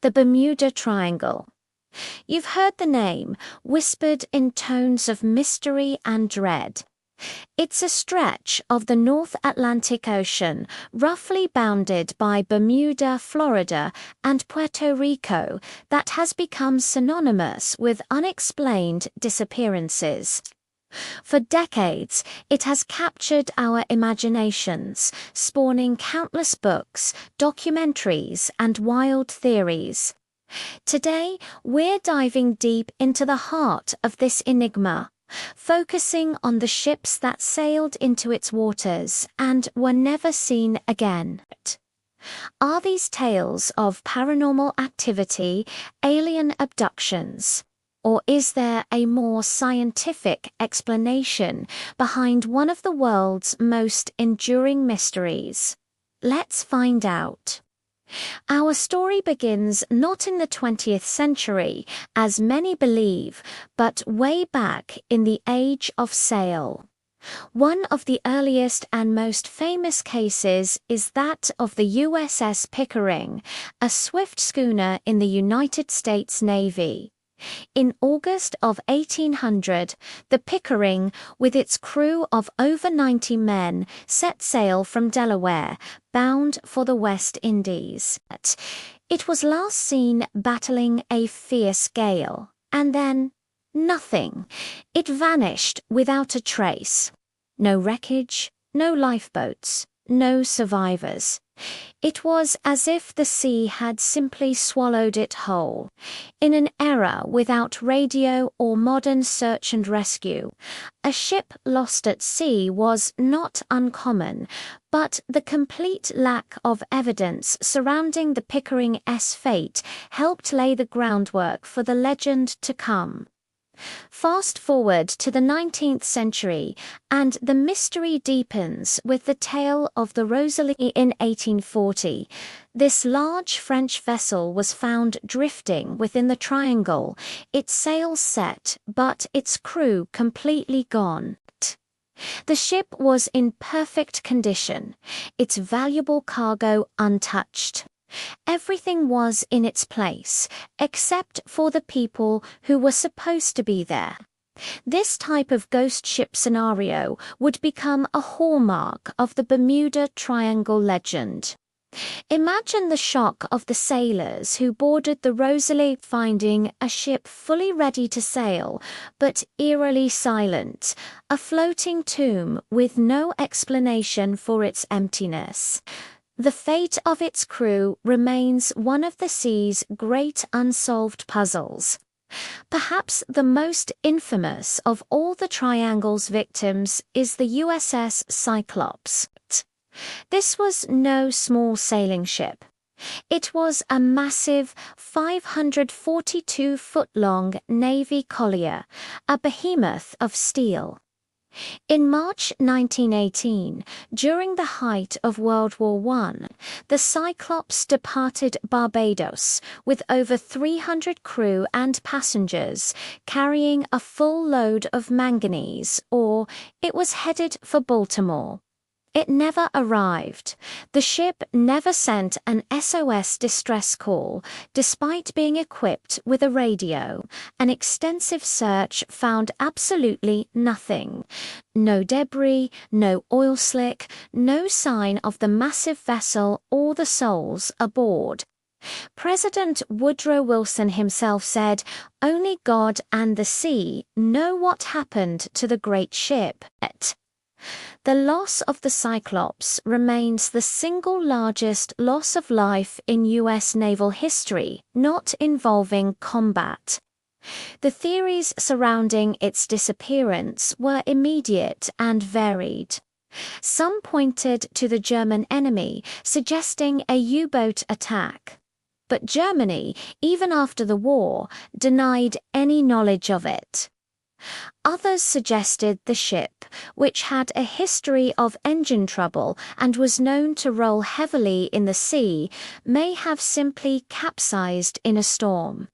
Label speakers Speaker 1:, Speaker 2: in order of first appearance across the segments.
Speaker 1: The Bermuda Triangle. You've heard the name, whispered in tones of mystery and dread. It's a stretch of the North Atlantic Ocean, roughly bounded by Bermuda, Florida, and Puerto Rico, that has become synonymous with unexplained disappearances. For decades, it has captured our imaginations, spawning countless books, documentaries, and wild theories. Today, we're diving deep into the heart of this enigma, focusing on the ships that sailed into its waters and were never seen again. Are these tales of paranormal activity, alien abductions, or is there a more scientific explanation behind one of the world's most enduring mysteries? Let's find out. Our story begins not in the 20th century, as many believe, but way back in the Age of Sail. One of the earliest and most famous cases is that of the USS Pickering, a swift schooner in the United States Navy. In August of 1800, the Pickering, with its crew of over 90 men, set sail from Delaware, bound for the West Indies. It was last seen battling a fierce gale, and then nothing. It vanished without a trace. No wreckage, no lifeboats, no survivors. It was as if the sea had simply swallowed it whole. In an era without radio or modern search and rescue, a ship lost at sea was not uncommon, but the complete lack of evidence surrounding the Pickering's fate helped lay the groundwork for the legend to come. Fast forward to the 19th century, and the mystery deepens with the tale of the Rosalie in 1840. This large French vessel was found drifting within the triangle, its sails set, but its crew completely gone. The ship was in perfect condition, its valuable cargo untouched. Everything was in its place, except for the people who were supposed to be there. This type of ghost ship scenario would become a hallmark of the Bermuda Triangle legend. Imagine the shock of the sailors who boarded the Rosalie, finding a ship fully ready to sail, but eerily silent, a floating tomb with no explanation for its emptiness. The fate of its crew remains one of the sea's great unsolved puzzles. Perhaps the most infamous of all the Triangle's victims is the USS Cyclops. This was no small sailing ship. It was a massive 542-foot-long Navy collier, a behemoth of steel. In March 1918, during the height of World War I, the Cyclops departed Barbados with over 300 crew and passengers, carrying a full load of manganese, or it was headed for Baltimore. It never arrived. The ship never sent an SOS distress call, despite being equipped with a radio. An extensive search found absolutely nothing. No debris, no oil slick, no sign of the massive vessel or the souls aboard. President Woodrow Wilson himself said, "Only God and the sea know what happened to the great ship." The loss of the Cyclops remains the single largest loss of life in U.S. naval history, not involving combat. The theories surrounding its disappearance were immediate and varied. Some pointed to the German enemy, suggesting a U-boat attack. But Germany, even after the war, denied any knowledge of it. Others suggested the ship, which had a history of engine trouble and was known to roll heavily in the sea, may have simply capsized in a storm.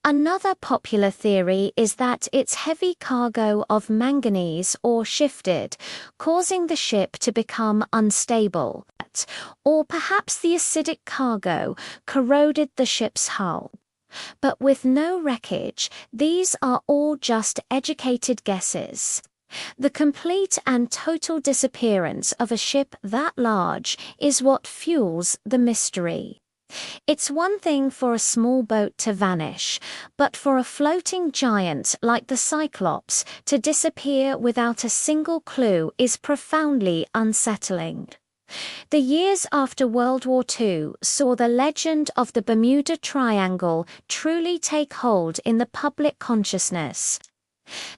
Speaker 1: Another popular theory is that its heavy cargo of manganese ore shifted, causing the ship to become unstable, or perhaps the acidic cargo corroded the ship's hull. But with no wreckage, these are all just educated guesses. The complete and total disappearance of a ship that large is what fuels the mystery. It's one thing for a small boat to vanish, but for a floating giant like the Cyclops to disappear without a single clue is profoundly unsettling. The years after World War II saw the legend of the Bermuda Triangle truly take hold in the public consciousness.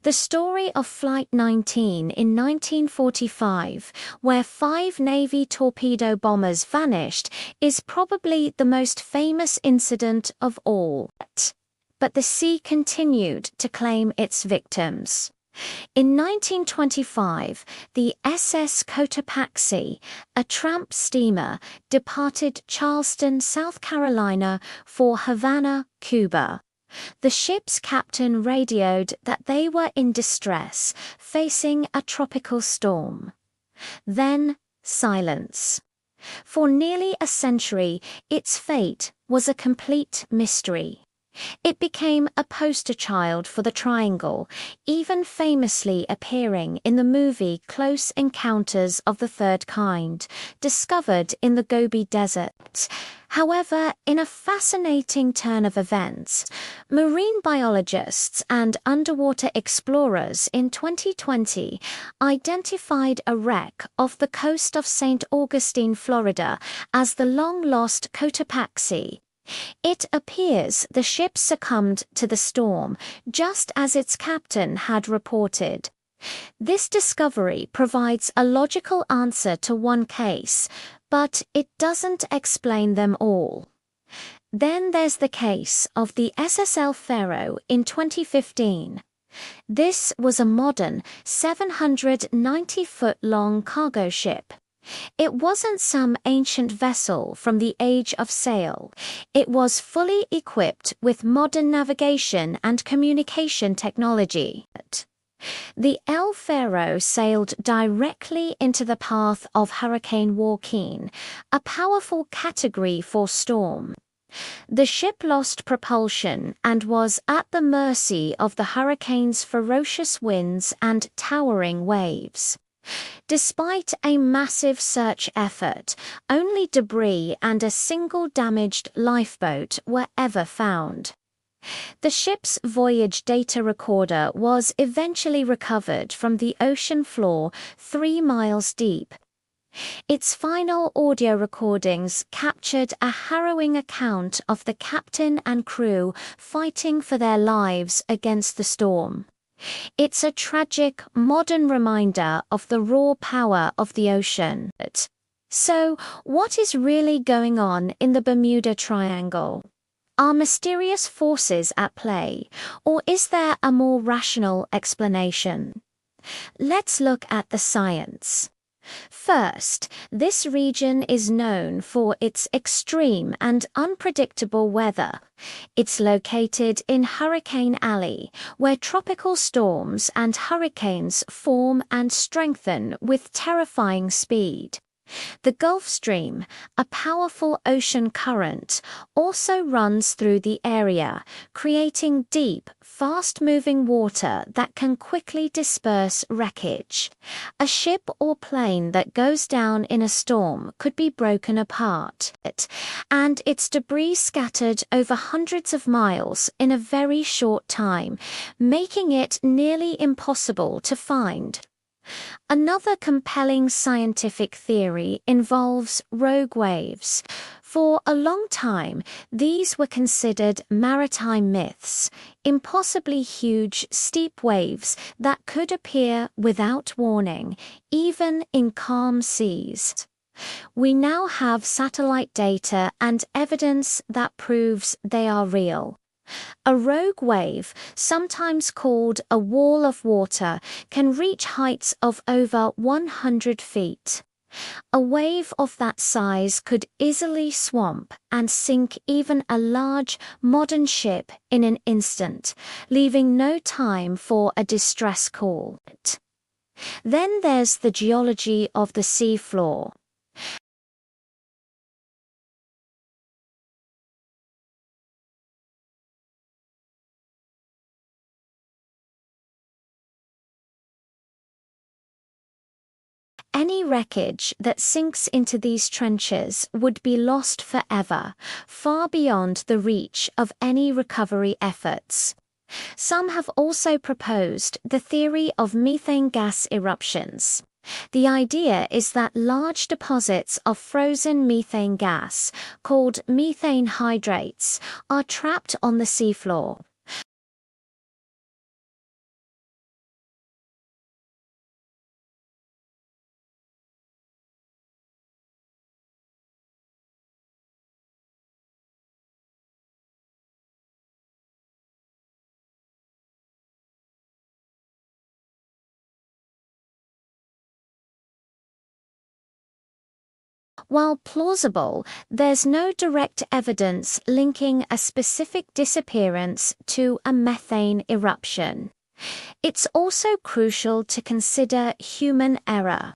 Speaker 1: The story of Flight 19 in 1945, where 5 Navy torpedo bombers vanished, is probably the most famous incident of all. But the sea continued to claim its victims. In 1925, the SS Cotopaxi, a tramp steamer, departed Charleston, South Carolina for Havana, Cuba. The ship's captain radioed that they were in distress, facing a tropical storm. Then, silence. For nearly a century, its fate was a complete mystery. It became a poster child for the Triangle, even famously appearing in the movie Close Encounters of the Third Kind, discovered in the Gobi Desert. However, in a fascinating turn of events, marine biologists and underwater explorers in 2020 identified a wreck off the coast of St. Augustine, Florida, as the long-lost Cotopaxi. It appears the ship succumbed to the storm, just as its captain had reported. This discovery provides a logical answer to one case, but it doesn't explain them all. Then there's the case of the SSL Pharaoh in 2015. This was a modern 790-foot-long cargo ship. It wasn't some ancient vessel from the Age of Sail. It was fully equipped with modern navigation and communication technology. The El Faro sailed directly into the path of Hurricane Joaquin, a powerful Category 4 storm. The ship lost propulsion and was at the mercy of the hurricane's ferocious winds and towering waves. Despite a massive search effort, only debris and a single damaged lifeboat were ever found. The ship's voyage data recorder was eventually recovered from the ocean floor 3 miles deep. Its final audio recordings captured a harrowing account of the captain and crew fighting for their lives against the storm. It's a tragic, modern reminder of the raw power of the ocean. So, what is really going on in the Bermuda Triangle? Are mysterious forces at play, or is there a more rational explanation? Let's look at the science. First, this region is known for its extreme and unpredictable weather. It's located in Hurricane Alley, where tropical storms and hurricanes form and strengthen with terrifying speed. The Gulf Stream, a powerful ocean current, also runs through the area, creating deep, fast-moving water that can quickly disperse wreckage. A ship or plane that goes down in a storm could be broken apart, and its debris scattered over hundreds of miles in a very short time, making it nearly impossible to find. Another compelling scientific theory involves rogue waves. For a long time, these were considered maritime myths, impossibly huge, steep waves that could appear without warning, even in calm seas. We now have satellite data and evidence that proves they are real. A rogue wave, sometimes called a wall of water, can reach heights of over 100 feet. A wave of that size could easily swamp and sink even a large, modern ship in an instant, leaving no time for a distress call. Then there's the geology of the sea floor. Any wreckage that sinks into these trenches would be lost forever, far beyond the reach of any recovery efforts. Some have also proposed the theory of methane gas eruptions. The idea is that large deposits of frozen methane gas, called methane hydrates, are trapped on the seafloor. While plausible, there's no direct evidence linking a specific disappearance to a methane eruption. It's also crucial to consider human error.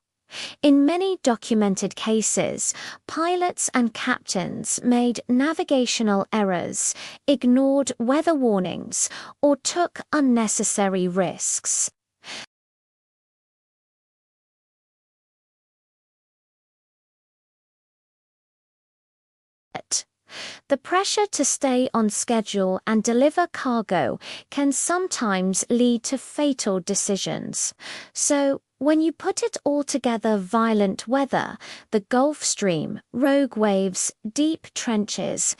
Speaker 1: In many documented cases, pilots and captains made navigational errors, ignored weather warnings, or took unnecessary risks. The pressure to stay on schedule and deliver cargo can sometimes lead to fatal decisions. So, when you put it all together, violent weather, the Gulf Stream, rogue waves, deep trenches,